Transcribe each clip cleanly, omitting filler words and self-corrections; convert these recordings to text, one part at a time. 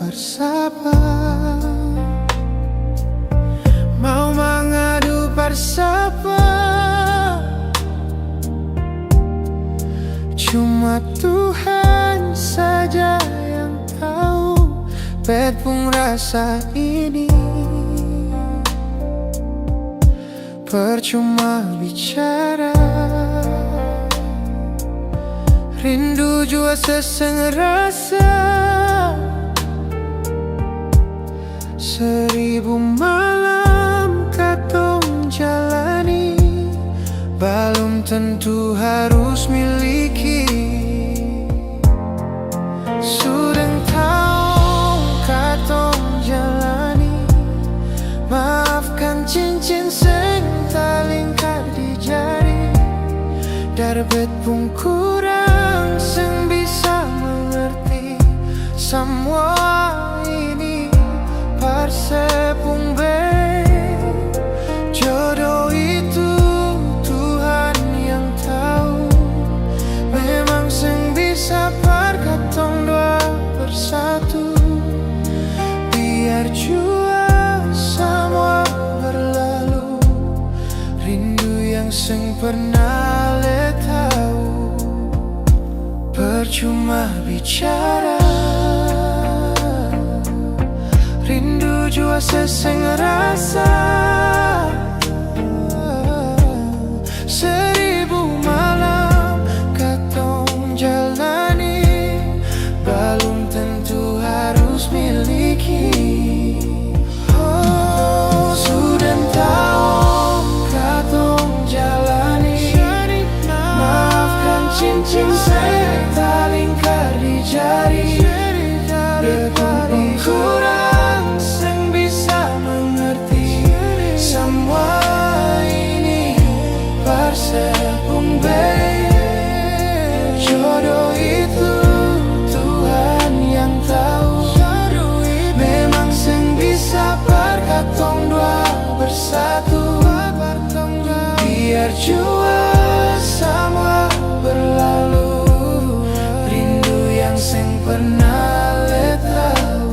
bersabar, mau mengadu bersabar. Cuma Tuhan saja yang tahu betpung rasa ini. Percuma bicara, rindu jua seseng rasa. 1000 malam katong jalani, belum tentu harus miliki. Sudah tahu katong jalani, maafkan cincin seng talingkar di jari. Darbet pun kurang seng bisa mengerti semua ini. Parsepung be, jodoh itu Tuhan yang tahu. Memang seng bisa perkatong dua bersatu. Biar jua semua berlalu, rindu yang seng pernah le tahu. Percuma bicara, rindu jua seseng rasa. 1000 malam katong jalani, belum tentu harus miliki. Oh, sudah tahu katong jalani, maafkan cincin seng talingkar di jari. Betpun kurang seng bisa mengerti semua ini. Parsepung be, jodoh itu Tuhan yang tahu. Memang seng bisa perkatong dua bersatu. Biar jua semua berlalu, rindu yang seng pernah le tahu.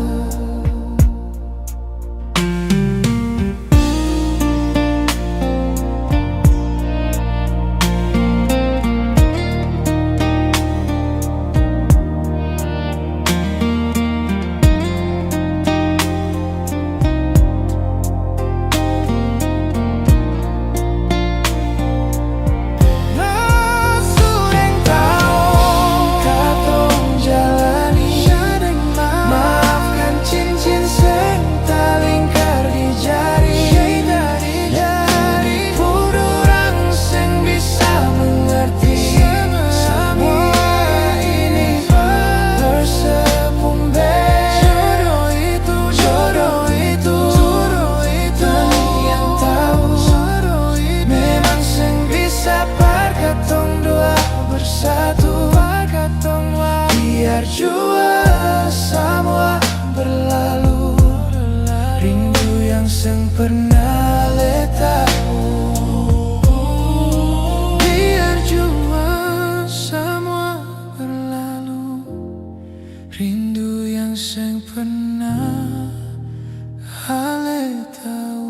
Biar jua semua berlalu, rindu yang seng pernah le tahu. Biar jua semua berlalu, rindu yang seng pernah le tahu.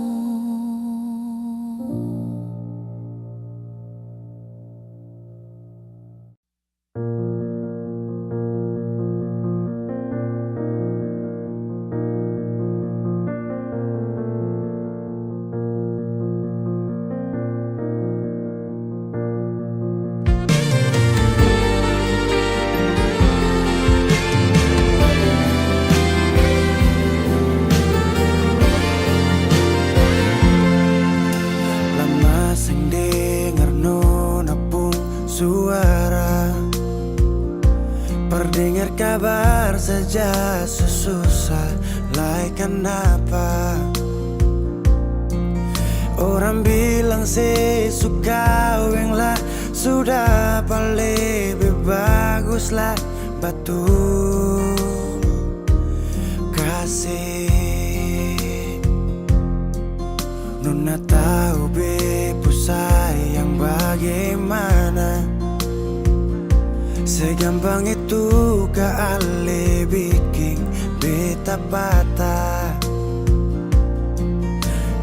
Perdengar kabar saja susah, lai kenapa? Orang bilang sih suka weng lah, sudah paling lebih bagus lah betul kasih. Nona tahu bepu sayang bagaimana. Segampang itu kali bikin beta patah.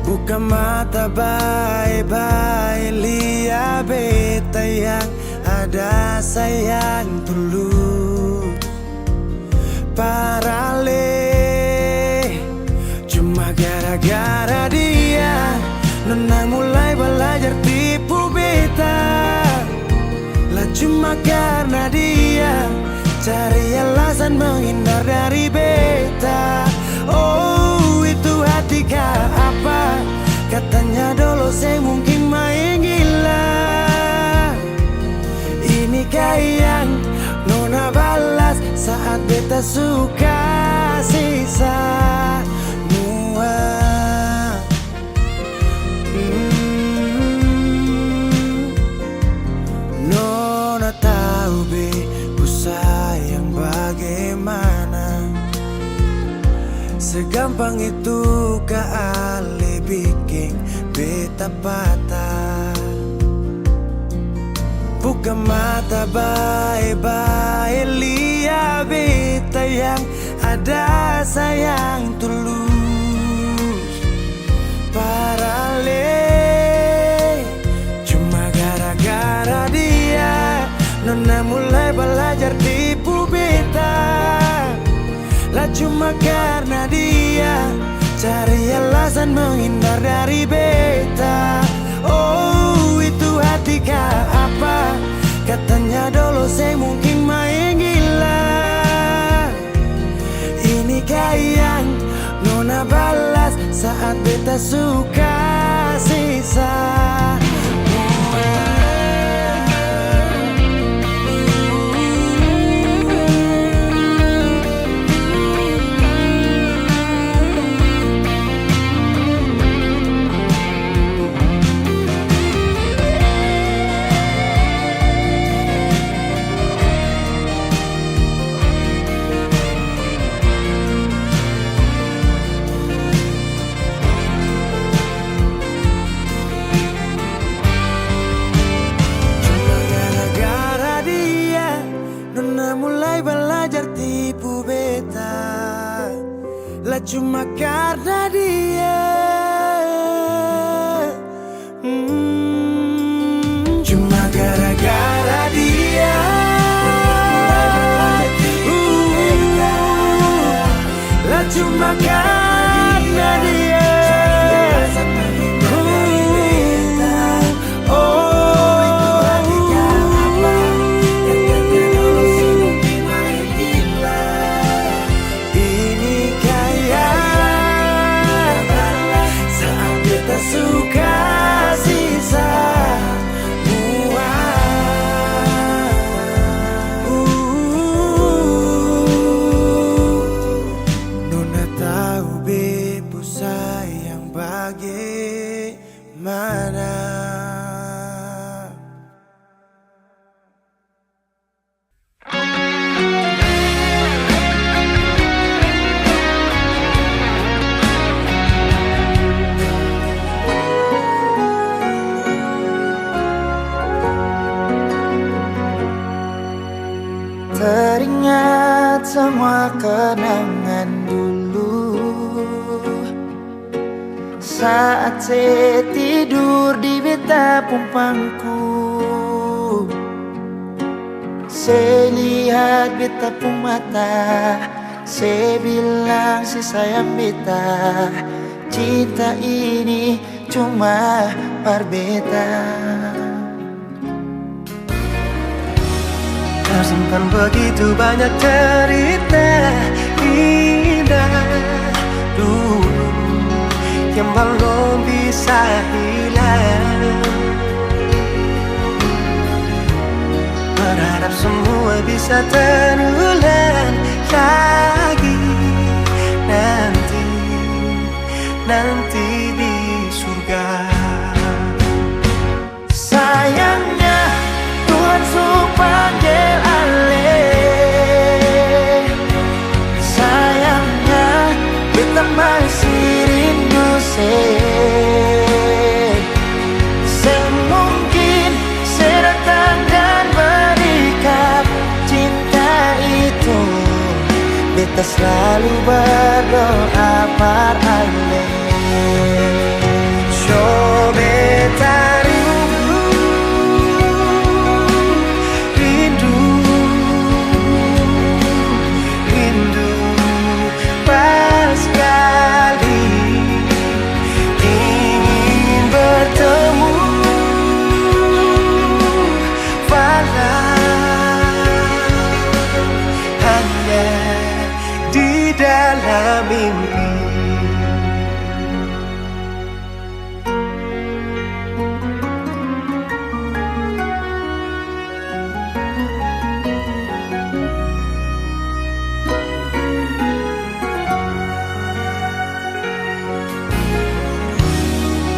Buka mata baik-baik, lihat beta yang ada sayang tulus. Parale cuma gara-gara dia, nona mulai belajar tipu beta. Lah cuma karena dia cari alasan menghindar dari beta. Oh itu hati kah apa? Katanya dulu saya mungkin main gila. Ini yang nona balas saat beta suka sisa mua. Nona tahu be ku sayang bagaimana. Segampang itu kali bikin beta patah. Buka mata baik-baik, lihat beta yang ada sayang tulus. Parale cuma gara-gara dia, nona mulai belajar tipu beta. Lah cuma karena dia cari alasan menghindar dari beta. Oh itu hati kah apa? Katanya dulu saya mungkin main gila. Ini yang nona balas saat beta suka sisa. Lah cuma karena dia cuma gara-gara dia lah cuma karena dia teringat semua kenangan dulu saat saya tidur di beta pumpangku. Saya lihat beta pun mata, saya bilang si sayang beta, cinta ini cuma par beta. Tersimpan begitu banyak cerita indah dulu yang belum bisa hilang. Berharap semua bisa terulang lagi nanti di surga. Sayangnya Tuhan suruh panggil alih. Sayangnya kita masih rindu semungkin saya datang dan berikan cinta itu Beta selalu berdoa par ale. So beta rindu, rindu, rindu pas sekali ingin bertemu, hanya di dalam mimpi.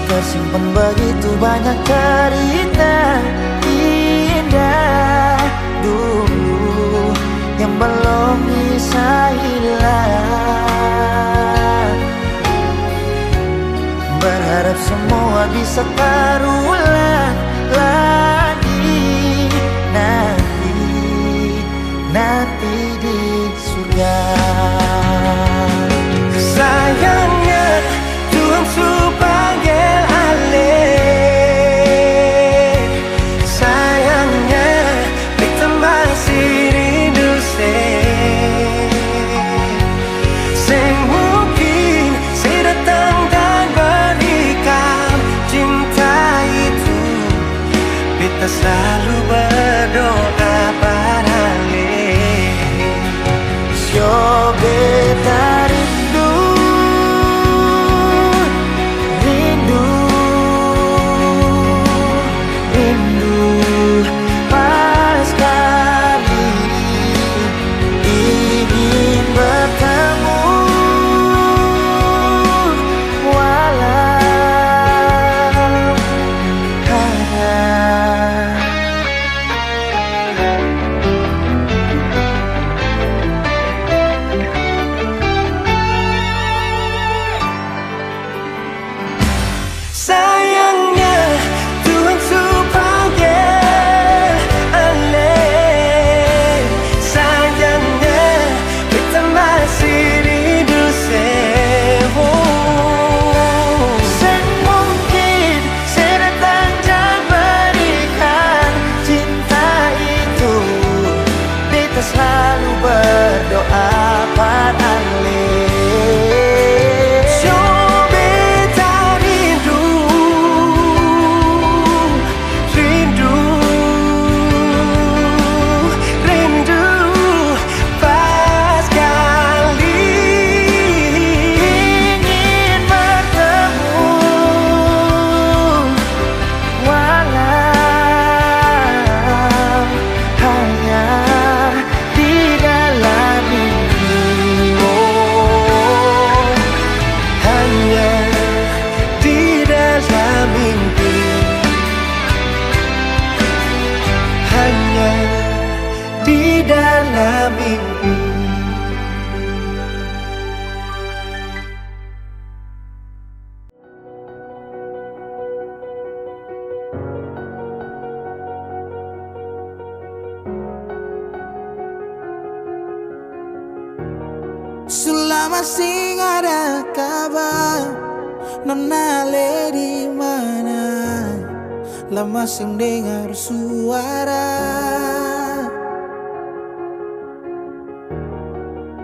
Tersimpan begitu banyak cerita indah dulu yang belum bisa hilang. Berharap semua bisa terulang lagi nanti di surga. Sayangnya Tuhan panggil ale. Sayangnya kita masih rindu sing mungkin saya datang dan berikan cinta itu. Kita selalu berdoa pada ale. So beta rindu, rindu, rindu pas sekali ingin bertemu, walau sayangnya Tuhan panggil ale. Sayangnya kita masih rindu mungkin saya datang dan berikan cinta itu. Kita selalu berdoa pada ale. Di dalam mimpi. Selama sing ada kabar, nona le di mana? Lama sing dengar suara.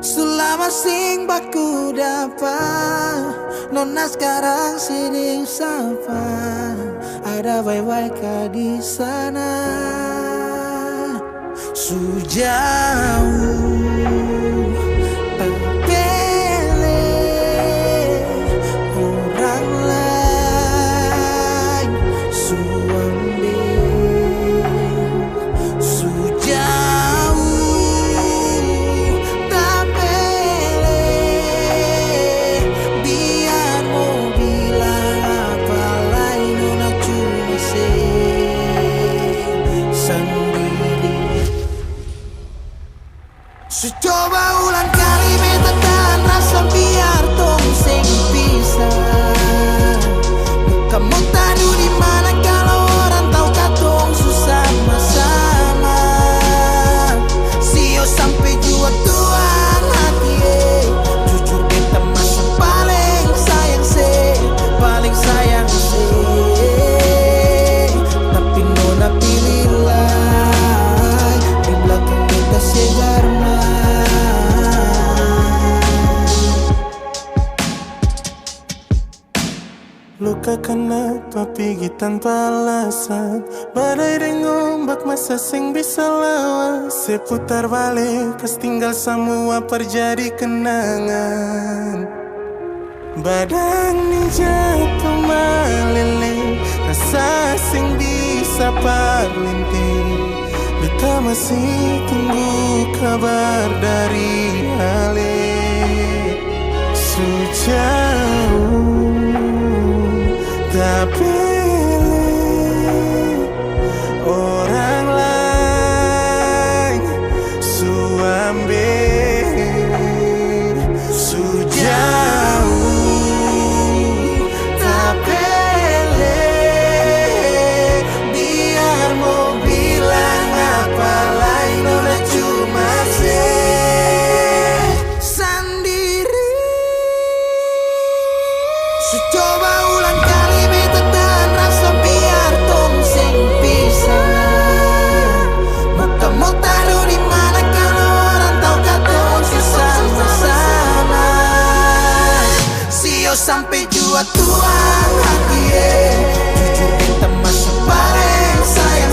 Selama sing baku dapat, nona sekarang sini sapa. Ada bye-bye kah di sana? Sejauh kenapa pergi tanpa alasan. Badai dan ombak masa sing bisa lawan. Seputar balik kas tinggal semua terjadi kenangan. Badan ni jatuh meleleh, rasa sing bisa parlinting. Beta masih tunggu kabar dari Ale. Sejauh tapi orang lain suambil. Sejauh tapi biar mau bilang apa lain, nona cuma sendiri. Secoba ulang kali beta tahan rasa biar tong sing pisah. Mau kamu taruh di mana kalau orang tahu kata sama-sama. Sio sampai jua tuang hati jujur beta masih paling sayang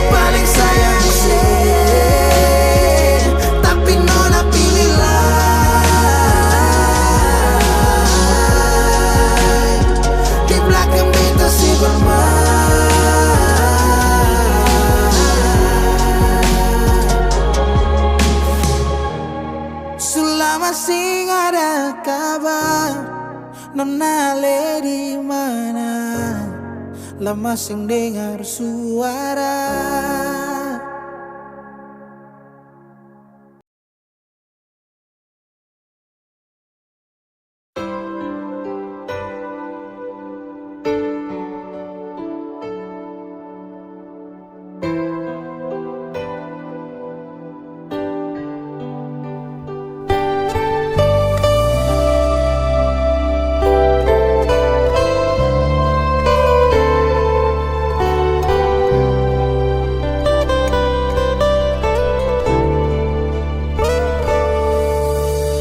paling sayang tapi nona pilihlah di belakang beta si bermain. Selama sing ada kabar, nona le di mana? Lama sing dengar suara.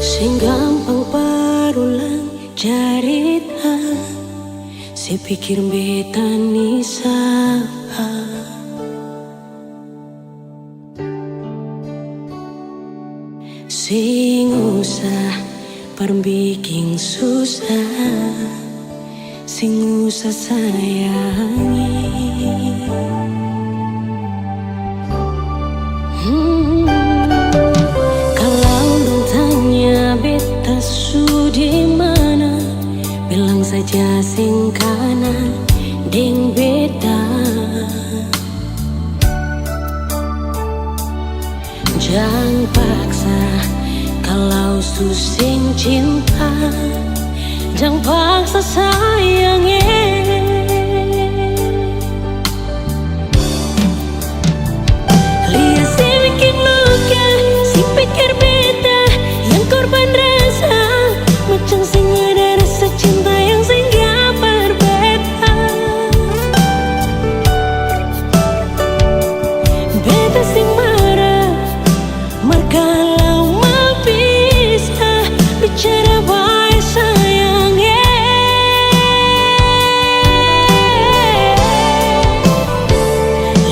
Sing gampang parulang cerita, si pikir beta ni sapa. Sing usah perbikin susah, sing usah sayangi. Beta su di mana? Bilang saja sing kanan deng beta. Jangan paksa kalau su sing cinta. Jangan paksa sayangnya. Lihat si bikin luka, si pikir beta yang korban rasa, macam sing ada rasa cinta yang sing gak berbeda. Beta sing marah, margalau mau bisa bicara baik sayangnya.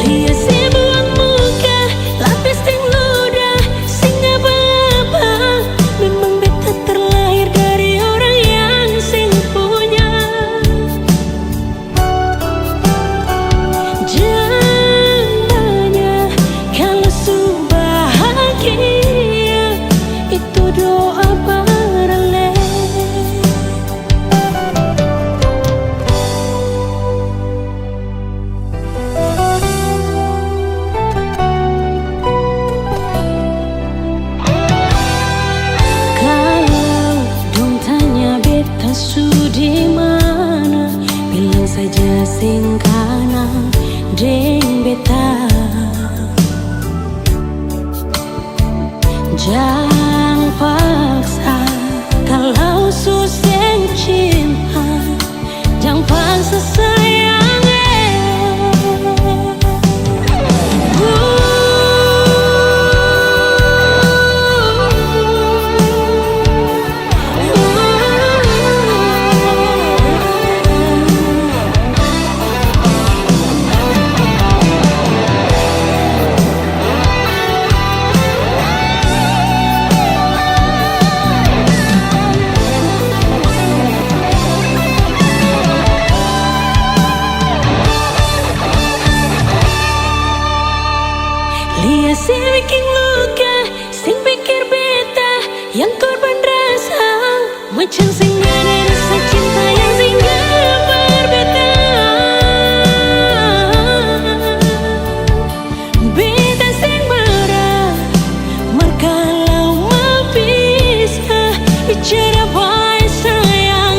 Lihat si buang muka, lapis ting ludah, sing apa-apa. Memang beta terlahir dari orang yang sing punya. Jangan tanya kalau su bahagia, itu doa paralel. Kalau dong tanya beta su di mana, bilang saja sing kanan deng beta. Jangan paksa kalau su sing cinta, jangan paksa sayangnya. sing bikin luka, sing pikir beta, yang korban rasa, macam sing ada rasa cinta yang sing gak berbeda. Beta sing marah, markalau mapisah, bicara baik sayang.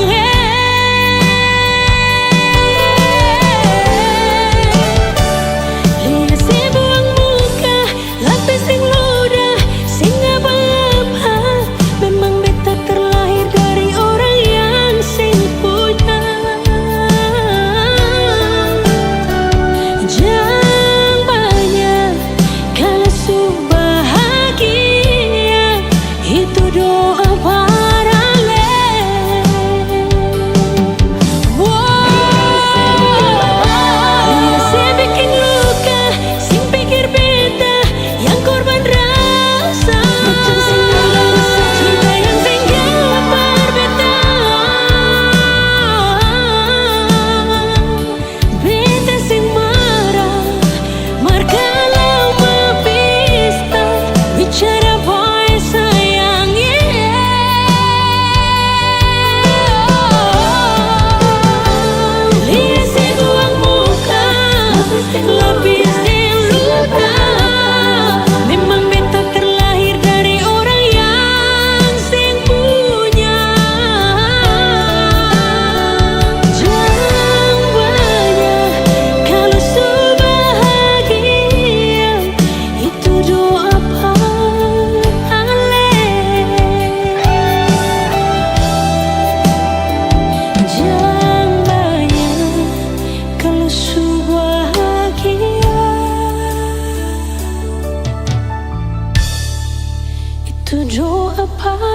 Lihat si buang muka, lapis sing ludah, sing apa-apa. Memang beta terlahir dari orang yang sing punya. Jangan banyak kalau su bahagia, itu doa para leh. Lihat si bikin luka, sing pikir beta, yang korban rasa, macam sing ada rasa cinta yang sing gak berbeda. Beta sing marah, markalau mapista, bicara boy sayang. Lihat si buang muka, lapis sing luka. Memang beta terlahir dari orang yang sing punya. Jangan banyak kalau su bahagia, itu doa pahala. Jangan banyak kalau su bahagia, itu doa pahala.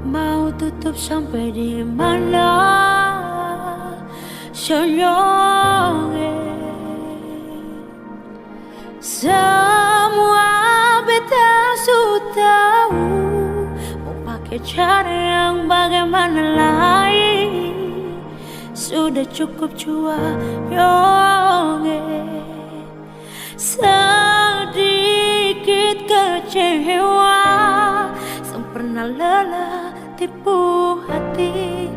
Mau tutup sampai di mana senyumnya? Semua beta sudah tahu, mau pakai cara yang bagaimana lagi. Sudah cukup jua yonge, sedikit kecewa, sang pernah lelah tipu hati,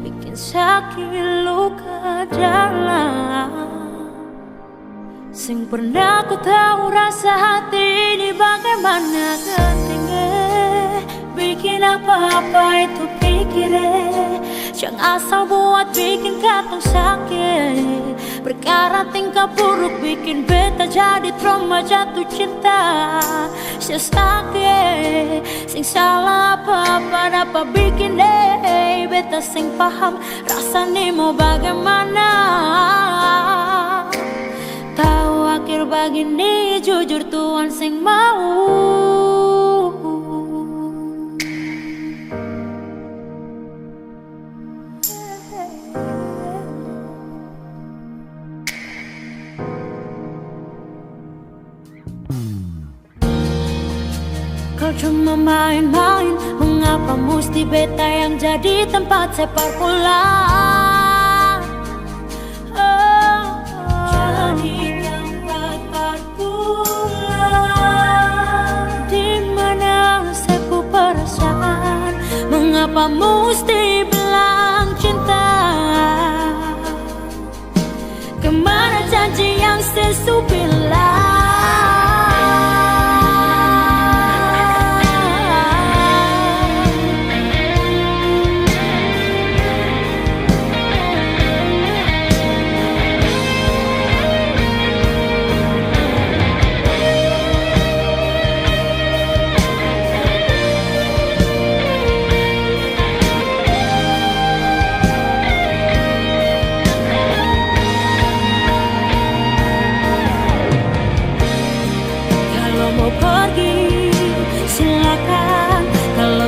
bikin sakit luka dalam. Sing pernah ku tahu rasa hati ini bagaimana ketinggi, bikin apa-apa itu pikirnya. Jangan asal buat bikin katong sakit, perkara tingkah buruk bikin beta jadi trauma jatuh cinta. Saya sakit, sing salah apa-apa dapat bikin deh beta sing paham rasanya mau bagaimana. Tahu akhir begini jujur Tuhan sing mau. Kau cuma main-main, mengapa mesti beta yang jadi tempat sepak bola? Jadi tempat bola, di mana sepu perasaan? Mengapa mesti bilang cinta? Kemana janji yang sesu bilang?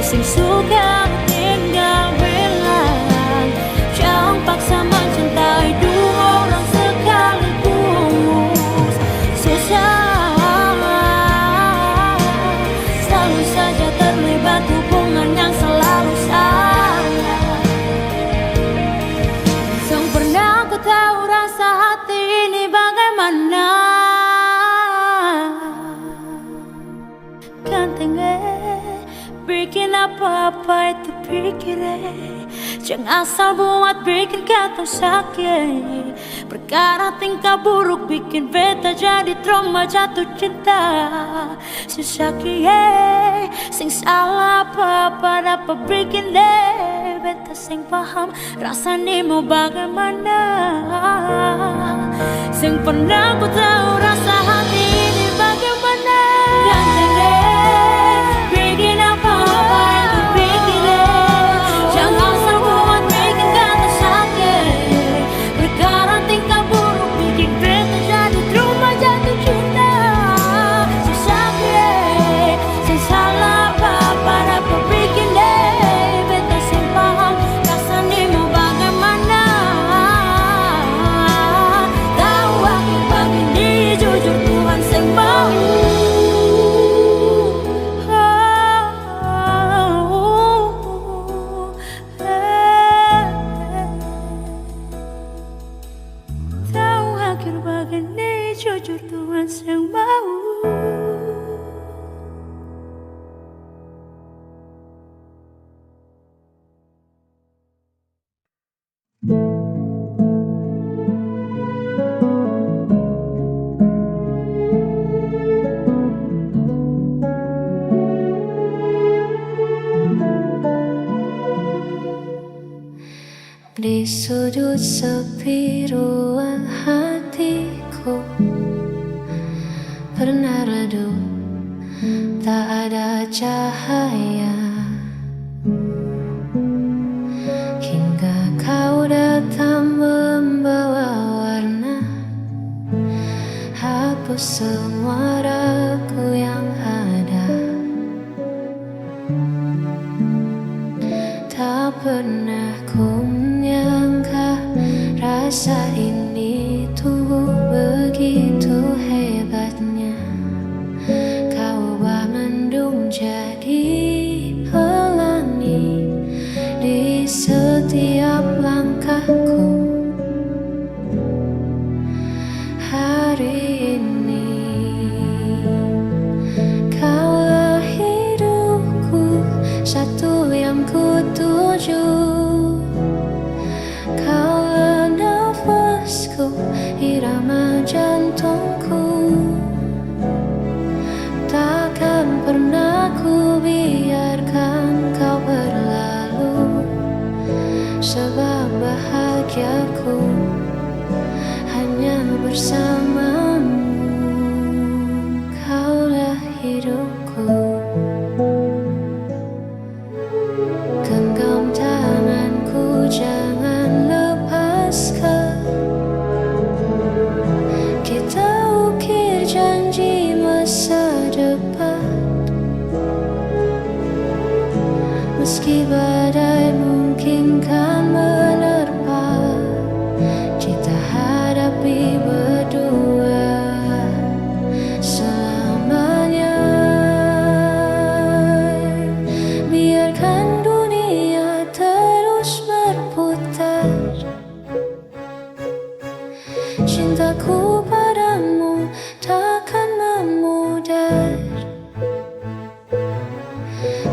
Sing suka tinggal bilang, bikin apa-apa itu pikirin. Jangan asal buat bikin kata sakit. Perkara tingkah buruk bikin beta jadi trauma jatuh cinta. Si sakit, sing salah apa-apa dapat bikin deh. Beta sing paham rasanya mau bagaimana. Sing pernah ku tahu rasa hati ini bagaimana. Ganjeng deh, bikin apa-apa itu bikin deh. Jangan asal buat bikin kata sakit. Perkara tingkah buruk bikin beta jadi trauma jatuh cinta. Si sakit, si salah apa-apa dapat bikin deh. Beta sing paham rasanya mau bagaimana. Tahu aku begini jujur Tuhan sing mau. Tahu akhir begini jujur Tuhan sing mau. Di sudut sepi ruang hatiku pernah redup, tak ada cahaya. Hingga kau datang membawa warna, hapus semua ragu yang ada. Tak pernah ku menyangka rasa ini tuh begitu hebatnya. Kau ubah mendung jadi pelangi di setiap langkahku. Hari ini kaulah hidupku, satu yang ku tuju. Kaulah nafasku, irama jantungku. Takkan pernah ku biarkan kau berlalu, sebab bahagiaku hanya bersamamu. Kaulah hidupku. Genggam tanganku, jangan lepaskan. Kita ukir janji masa depan. Meski badai mungkin kan menerpa, kita hadapi berdua selamanya. Biarkan dunia terus berputar. Cintaku padamu takkan memudar.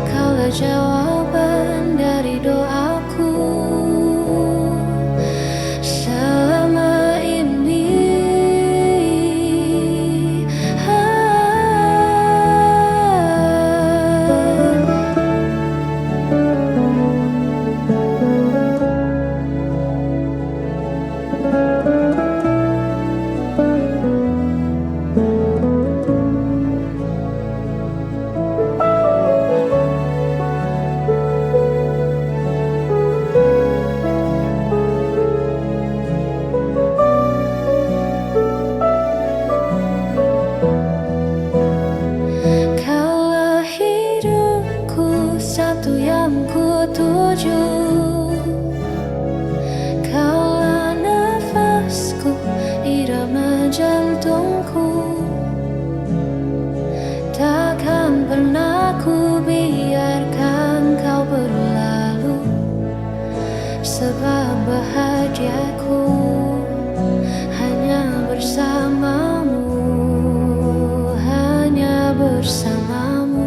Kaulah jawaban dari doaku selama ini. Kaulah hidupku, satu yang ku tuju. Kaulah nafasku, irama jantungku. Takkan pernah ku biarkan kau berlalu, sebab bahagiaku hanya bersamamu. Hanya bersamamu.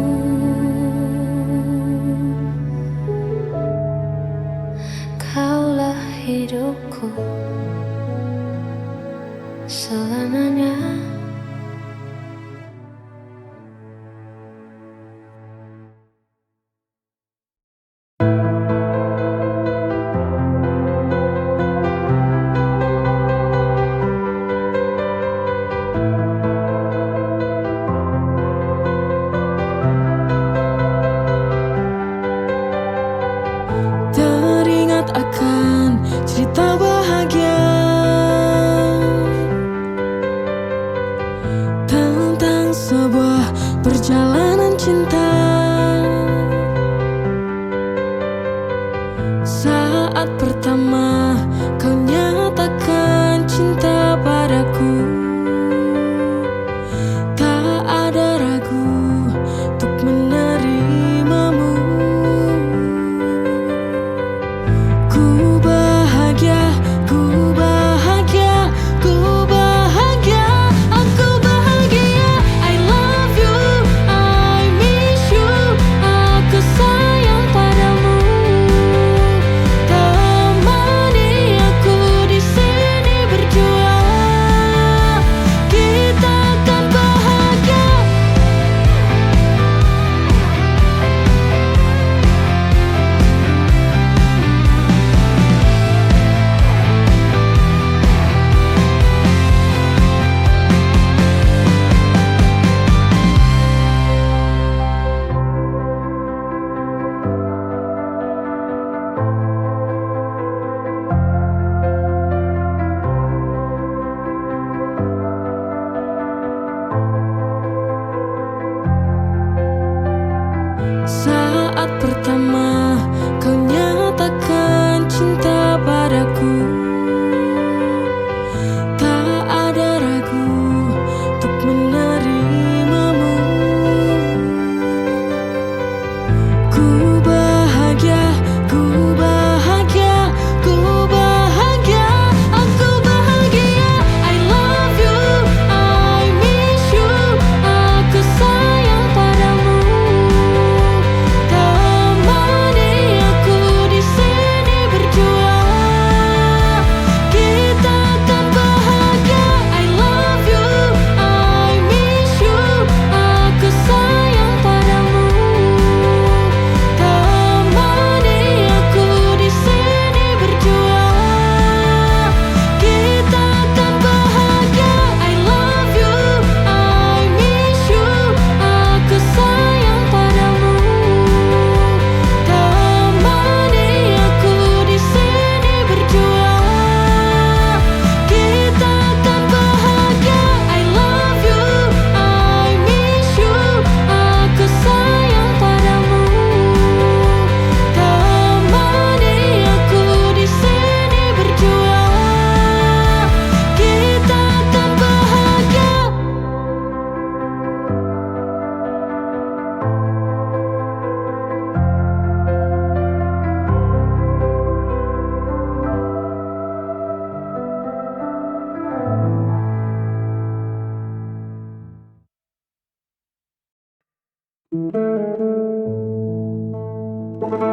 Ada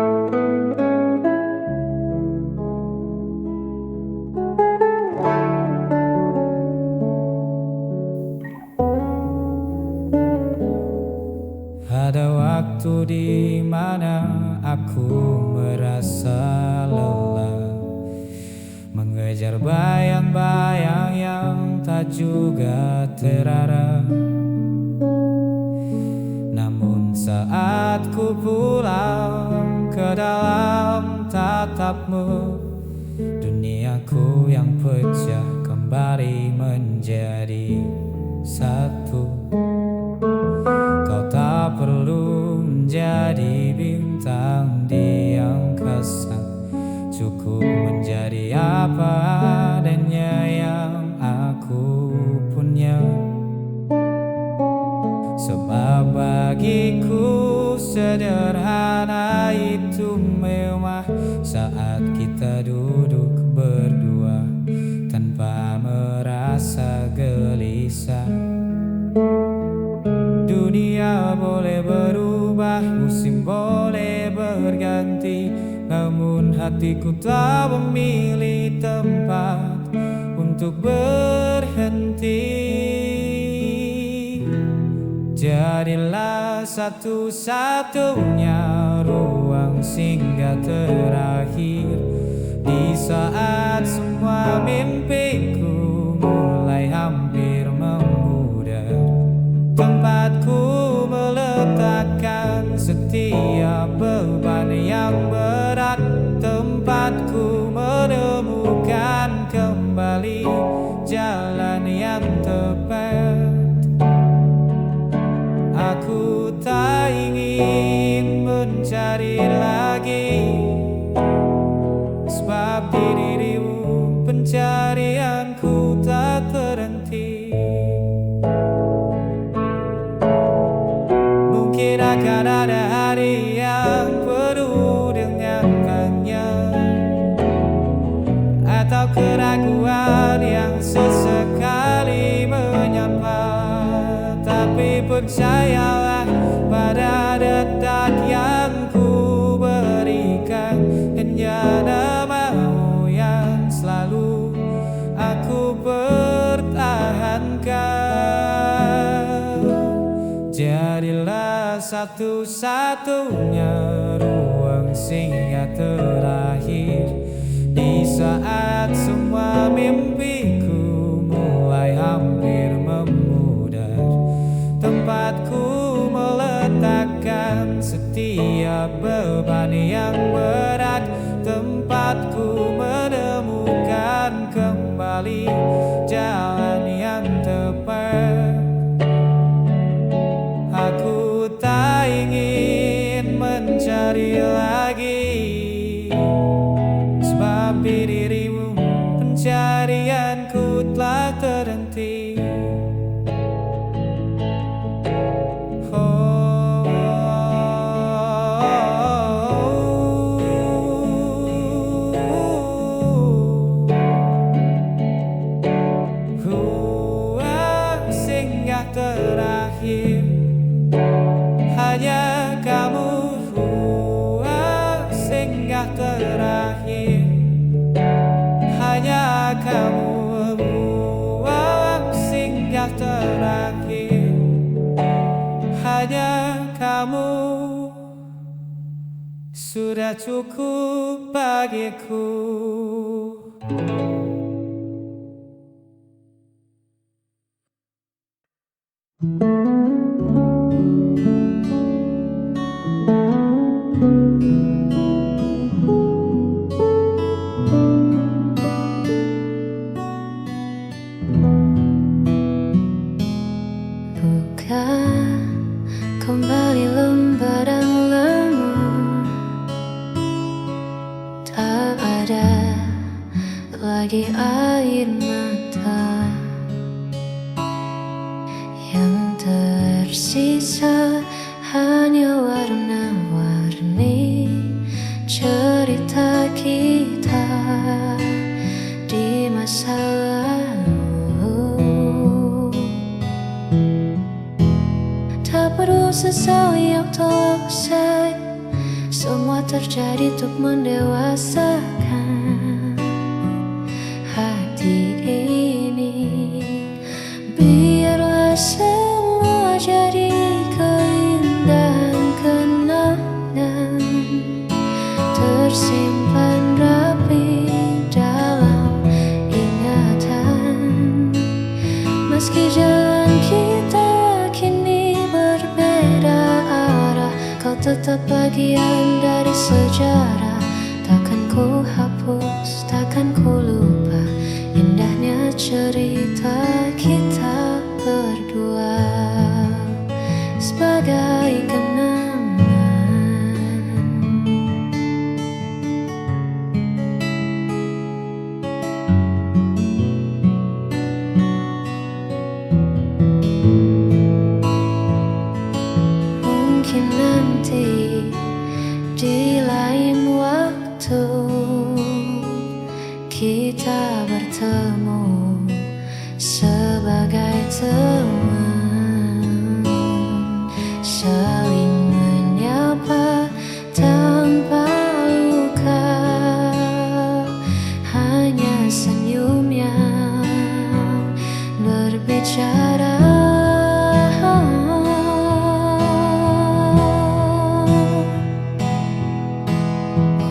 waktu di mana aku merasa lelah, mengejar bayang-bayang yang tak juga terarah. Namun saat ku pulang ke dalam tatapmu, duniaku yang pecah kembali menjadi satu. Kau tak perlu menjadi bintang di angkasa, cukup menjadi apa adanya yang aku punya. Sebab bagiku sederhana itu mewah, saat kita duduk berdua tanpa merasa gelisah. Dunia boleh berubah, musim boleh berganti, namun hatiku tak memilih tempat untuk berhenti. Jadilah satu-satunya ruang singgah terakhir di saat semua mimpiku mulai hampir memudar. Tempatku meletakkan setiap beban yang berat, tempatku menemukan kembali jalan yang tepat. Aku tak ingin mencari lagi, sebab di dirimu pencarianku tak terhenti. Mungkin akan ada hari yang penuh dengan tanya atau keraguan yang sesekali menyapa. Tapi percayalah pada detak yang ku berikan, hanya namamu yang selalu aku pertahankan. Jadilah satu-satunya ruang singgah terakhir di saat semua mimpiku mulai hampir memudar. Tempatku meletakkan setiap beban yang berat, tempatku menemukan kembali jalan yang tepat. Aku tak ingin mencari lagi, sebab di dirimu pencarianku telah terhenti. Ruang singgah terakhir hanya kamu, ruang singgah terakhir hanya kamu, ruang singgah terakhir hanya kamu. Sudah cukup bagiku. Buka kembali lembaran lama, tak ada lagi air mata yang tersisa, hanya warna-warni cerita kita di masa lalu. Tak perlu sesali yang telah usai, semua terjadi untuk mendewasakan hati ini. Biarlah semua jadi keindahan kenangan, tersimpan rapi dalam ingatan. Meski jalan kita kini berbeda arah, kau tetap bagian dari sejarah. Takkan ku hapus, takkan ku lupa indahnya cerita kita berdua sebagai kenangan. Mungkin nanti di lain waktu kita bertemu sebagai teman, saling menyapa tanpa luka, hanya senyum yang berbicara.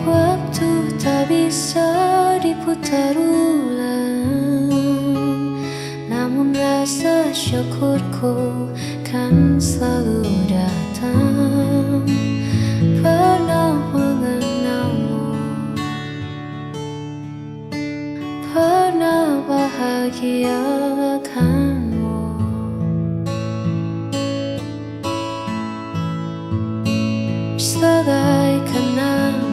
Waktu tak bisa diputar ulang, namun rasa syukurku kan selalu datang. Pernah mengenalmu, pernah bahagiakanmu, sebagai kenangan.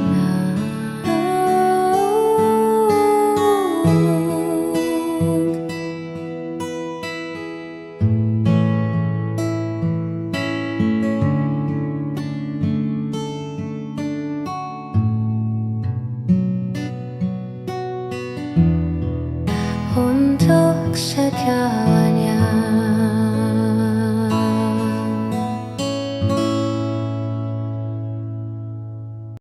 Untuk segala